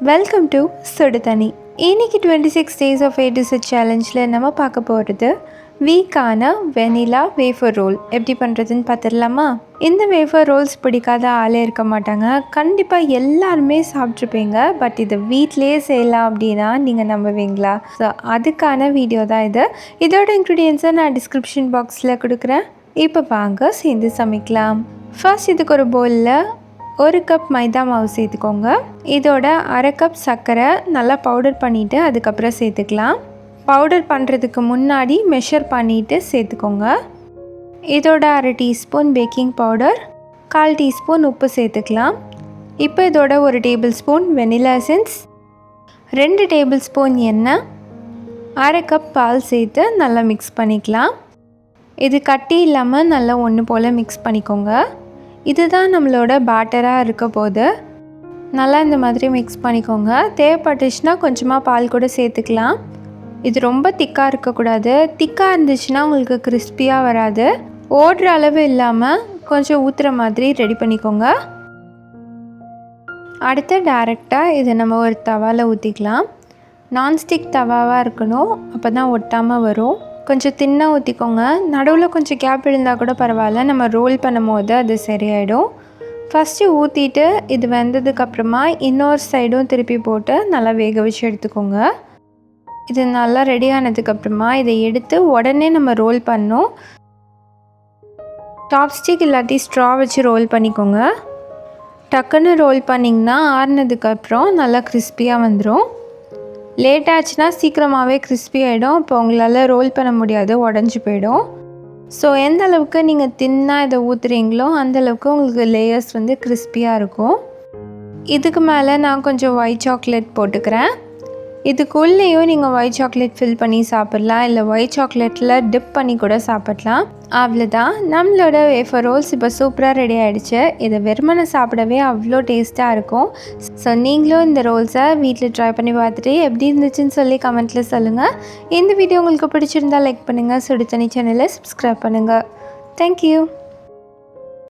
Welcome to சுடு தண்ணி. இன்னைக்கு 26 days of A to Z சேலஞ்சில் நம்ம பார்க்க போகிறது வீக்கான வெனிலா வேஃபர் ரோல் எப்படி பண்ணுறதுன்னு பார்த்துடலாமா? இந்த வேஃபர் ரோல்ஸ் பிடிக்காத ஆளே இருக்க மாட்டாங்க. கண்டிப்பாக எல்லாருமே சாப்பிட்ருப்பீங்க. பட் இதை வீட்டிலேயே செய்யலாம் அப்படின்னா நீங்கள் நம்புவீங்களா? ஸோ அதுக்கான வீடியோ தான் இது. இதோட இன்க்ரீடியன்ஸை நான் டிஸ்கிரிப்ஷன் பாக்ஸில் கொடுக்குறேன். இப்போ வாங்க சேர்ந்து சமைக்கலாம். ஃபர்ஸ்ட் இதுக்கு ஒரு பவுலில் 1 கப் மைதா மாவு சேர்த்துக்கோங்க. இதோட 1/2 கப் சர்க்கரை நல்லா பவுடர் பண்ணிவிட்டு அதுக்கப்புறம் சேர்த்துக்கலாம். பவுடர் பண்ணுறதுக்கு முன்னாடி மெஷர் பண்ணிவிட்டு சேர்த்துக்கோங்க. இதோட 1/2 டீஸ்பூன் பேக்கிங் பவுடர், 1/4 டீஸ்பூன் உப்பு சேர்த்துக்கலாம். இப்போ இதோட 1 tablespoon vanilla essence, 2 tablespoon எண்ணெய், 1/2 கப் பால் சேர்த்து நல்லா மிக்ஸ் பண்ணிக்கலாம். இது கட்டி இல்லாமல் நல்லா ஒன்று போல் மிக்ஸ் பண்ணிக்கோங்க. இதுதான் நம்மளோட பேட்டராக இருக்க போது. நல்லா இந்த மாதிரி மிக்ஸ் பண்ணிக்கோங்க. தேவைப்பட்டுச்சுன்னா கொஞ்சமாக பால் கூட சேர்த்துக்கலாம். இது ரொம்ப திக்காக இருக்கக்கூடாது. திக்காக இருந்துச்சுன்னா உங்களுக்கு கிறிஸ்பியாக வராது. ஓடுற அளவு இல்லாமல் கொஞ்சம் ஊற்றுற மாதிரி ரெடி பண்ணிக்கோங்க. அடுத்து டைரெக்டாக இதை நம்ம ஒரு தவாவில் ஊற்றிக்கலாம். நான்ஸ்டிக் தவாவாக இருக்கணும், அப்போ தான் ஒட்டாமல் வரும். கொஞ்சம் தின்னாக ஊற்றிக்கோங்க. நடுவில் கொஞ்சம் கேப் இருந்தால் கூட பரவாயில்ல, நம்ம ரோல் பண்ணும் போது அது சரியாயிடும். ஃபஸ்ட்டு ஊற்றிட்டு இது வெந்ததுக்கப்புறமா இன்னொரு சைடும் திருப்பி போட்டு நல்லா வேக வச்சு எடுத்துக்கோங்க. இது நல்லா ரெடி ஆனதுக்கப்புறமா இதை எடுத்து உடனே நம்ம ரோல் பண்ணோம். சாப்ஸ்டிக் இல்லாட்டி ஸ்ட்ரா வச்சு ரோல் பண்ணிக்கோங்க. டக்குன்னு ரோல் பண்ணிங்கன்னா ஆறுனதுக்கப்புறம் நல்லா கிறிஸ்பியாக வந்துடும். லேட் ஆச்சுன்னா சீக்கிரமாகவே கிறிஸ்பி ஆகிடும். இப்போ உங்களால் ரோல் பண்ண முடியாது, உடஞ்சி போயிடும். ஸோ எந்த அளவுக்கு நீங்கள் தின்னாக இதை ஊற்றுறீங்களோ அந்தளவுக்கு உங்களுக்கு லேயர்ஸ் வந்து கிறிஸ்பியாக இருக்கும். இதுக்கு மேலே நான் கொஞ்சம் ஒயிட் சாக்லேட் போட்டுக்கிறேன். இதுக்குள்ளேயும் நீங்கள் ஒயிட் சாக்லேட் ஃபில் பண்ணி சாப்பிட்லாம், இல்லை ஒயிட் சாக்லேட்டில் டிப் பண்ணி கூட சாப்பிட்லாம். அவ்வளோதான், நம்மளோட வேஃபர் ரோல்ஸ் இப்போ சூப்பராக ரெடி ஆகிடுச்சு. இதை வெறுமனை சாப்பிடவே அவ்வளோ டேஸ்ட்டாக இருக்கும். ஸோ நீங்களும் இந்த ரோல்ஸை வீட்டில் ட்ரை பண்ணி பார்த்துட்டு எப்படி இருந்துச்சுன்னு சொல்லி கமெண்ட்டில் சொல்லுங்கள். இந்த வீடியோ உங்களுக்கு பிடிச்சிருந்தால் லைக் பண்ணுங்கள். சுடு தண்ணி சேனலை சப்ஸ்கிரைப் பண்ணுங்கள். தேங்க்யூ.